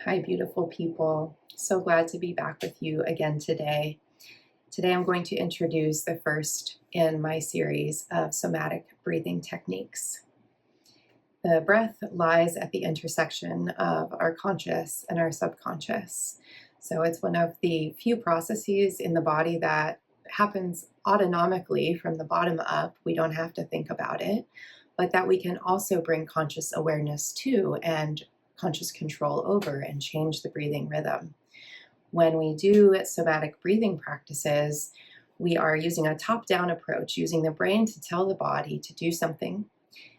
Hi, beautiful people. So glad to be back with you again today. Today, I'm going to introduce the first in my series of somatic breathing techniques. The breath lies at the intersection of our conscious and our subconscious. So, it's one of the few processes in the body that happens autonomically from the bottom up. We don't have to think about it, but that we can also bring conscious awareness to and conscious control over and change the breathing rhythm. When we do somatic breathing practices, we are using a top-down approach, using the brain to tell the body to do something.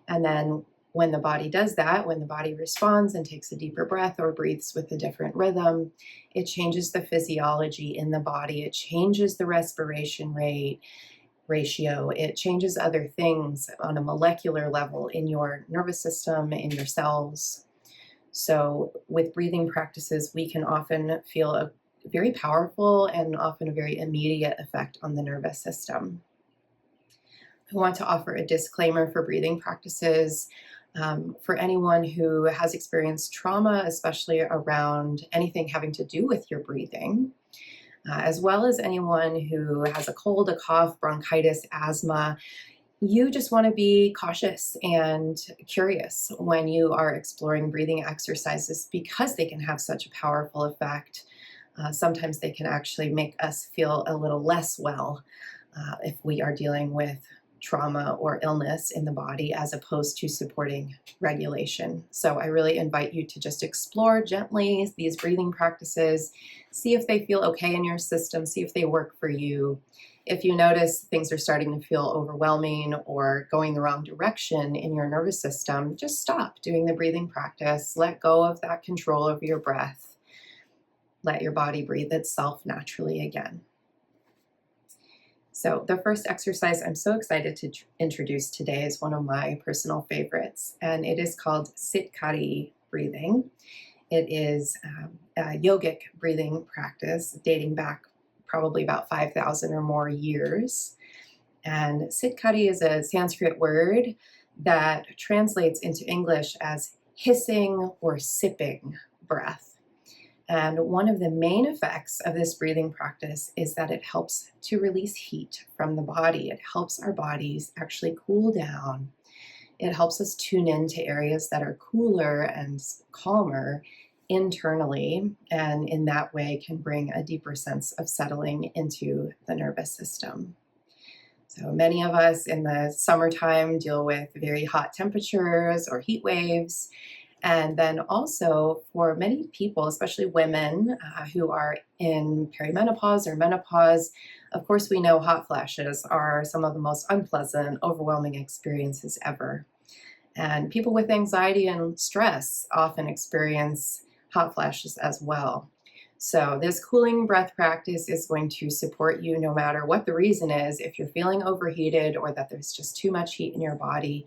And then when the body does that, when the body responds and takes a deeper breath or breathes with a different rhythm, it changes the physiology in the body. It changes the respiration rate, ratio. It changes other things on a molecular level in your nervous system, in your cells. So with breathing practices, we can often feel a very powerful and often a very immediate effect on the nervous system. I want to offer a disclaimer for breathing practices. For anyone who has experienced trauma, especially around anything having to do with your breathing, as well as anyone who has a cold, a cough, bronchitis, asthma, you just want to be cautious and curious when you are exploring breathing exercises because they can have such a powerful effect. Sometimes they can actually make us feel a little less well if we are dealing with trauma or illness in the body as opposed to supporting regulation. So I really invite you to just explore gently these breathing practices, see if they feel okay in your system, see if they work for you. If you notice things are starting to feel overwhelming or going the wrong direction in your nervous system, just stop doing the breathing practice. Let go of that control over your breath. Let your body breathe itself naturally again. So the first exercise I'm so excited to introduce today is one of my personal favorites, and it is called Sitkari breathing. It is a yogic breathing practice dating back probably about 5,000 or more years. And Sitkari is a Sanskrit word that translates into English as hissing or sipping breath. And one of the main effects of this breathing practice is that it helps to release heat from the body. It helps our bodies actually cool down. It helps us tune into areas that are cooler and calmer internally, and in that way can bring a deeper sense of settling into the nervous system. So many of us in the summertime deal with very hot temperatures or heat waves. And then also for many people, especially women who are in perimenopause or menopause, of course we know hot flashes are some of the most unpleasant, overwhelming experiences ever. And people with anxiety and stress often experience hot flashes as well. So this cooling breath practice is going to support you no matter what the reason is. If you're feeling overheated or that there's just too much heat in your body,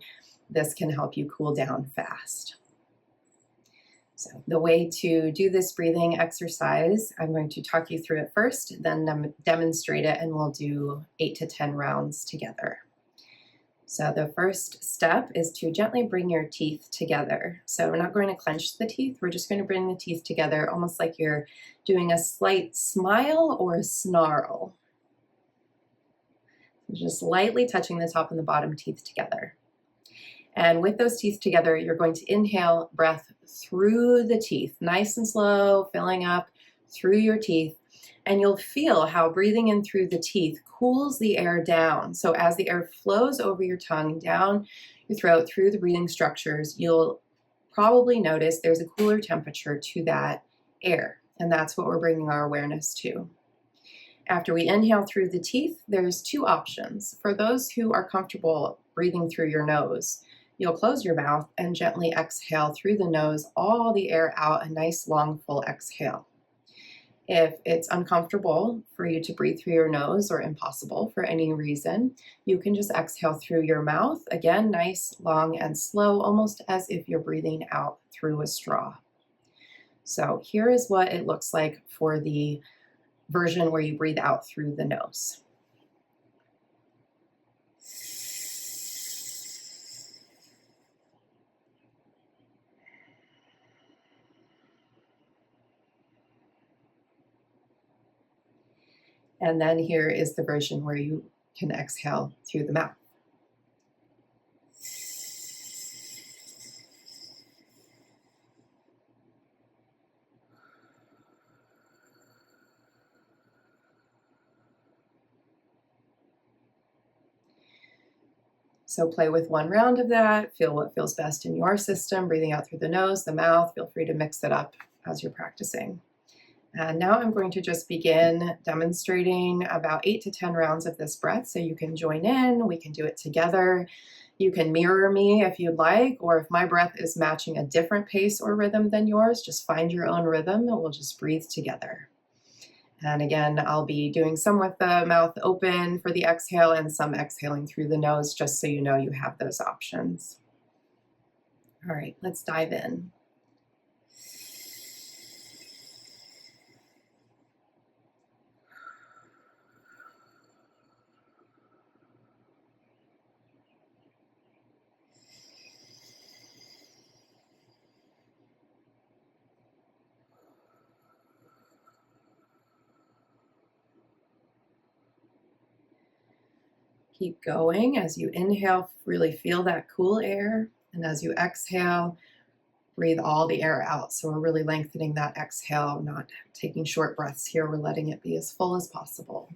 this can help you cool down fast. So the way to do this breathing exercise, I'm going to talk you through it first, then demonstrate it, and we'll do 8 to 10 rounds together. So the first step is to gently bring your teeth together. So we're not going to clench the teeth, we're just going to bring the teeth together almost like you're doing a slight smile or a snarl. Just lightly touching the top and the bottom teeth together. And with those teeth together, you're going to inhale breath through the teeth, nice and slow, filling up through your teeth. And you'll feel how breathing in through the teeth cools the air down. So as the air flows over your tongue, down your throat, through the breathing structures, you'll probably notice there's a cooler temperature to that air. And that's what we're bringing our awareness to. After we inhale through the teeth, there's two options. For those who are comfortable breathing through your nose, you'll close your mouth and gently exhale through the nose, all the air out, a nice long full exhale. If it's uncomfortable for you to breathe through your nose or impossible for any reason, you can just exhale through your mouth. Again, nice, long, and slow, almost as if you're breathing out through a straw. So here is what it looks like for the version where you breathe out through the nose. And then here is the version where you can exhale through the mouth. So play with one round of that, feel what feels best in your system, breathing out through the nose, the mouth. Feel free to mix it up as you're practicing. And now I'm going to just begin demonstrating about 8 to 10 rounds of this breath, so you can join in, we can do it together. You can mirror me if you'd like, or if my breath is matching a different pace or rhythm than yours, just find your own rhythm and we'll just breathe together. And again, I'll be doing some with the mouth open for the exhale and some exhaling through the nose, just so you know you have those options. All right, let's dive in. Keep going. As you inhale, really feel that cool air. And as you exhale, breathe all the air out. So we're really lengthening that exhale, not taking short breaths here. We're letting it be as full as possible.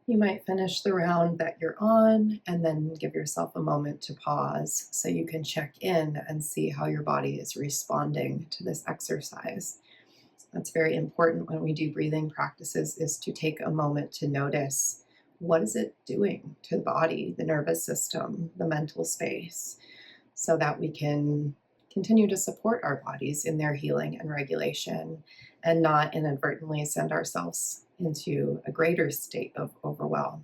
You might finish the round that you're on and then give yourself a moment to pause so you can check in and see how your body is responding to this exercise. That's very important when we do breathing practices, is to take a moment to notice, what is it doing to the body, the nervous system, the mental space, so that we can continue to support our bodies in their healing and regulation and not inadvertently send ourselves into a greater state of overwhelm.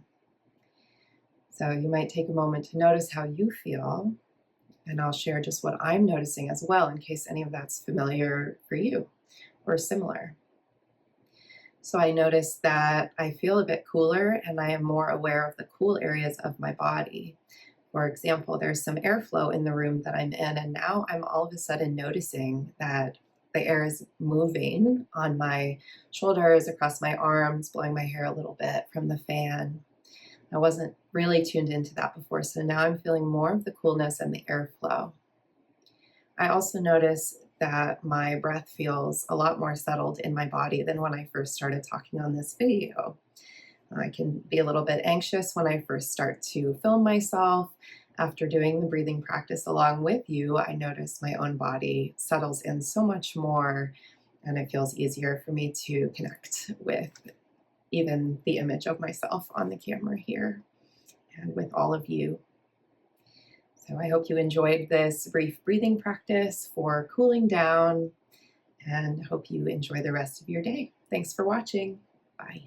So you might take a moment to notice how you feel, and I'll share just what I'm noticing as well in case any of that's familiar for you or similar. So I notice that I feel a bit cooler and I am more aware of the cool areas of my body. For example, there's some airflow in the room that I'm in, and now I'm all of a sudden noticing that the air is moving on my shoulders, across my arms, blowing my hair a little bit from the fan. I wasn't really tuned into that before, so now I'm feeling more of the coolness and the airflow. I also notice that my breath feels a lot more settled in my body than when I first started talking on this video. I can be a little bit anxious when I first start to film myself. After doing the breathing practice along with you, I notice my own body settles in so much more, and it feels easier for me to connect with even the image of myself on the camera here and with all of you. So I hope you enjoyed this brief breathing practice for cooling down, and hope you enjoy the rest of your day. Thanks for watching. Bye.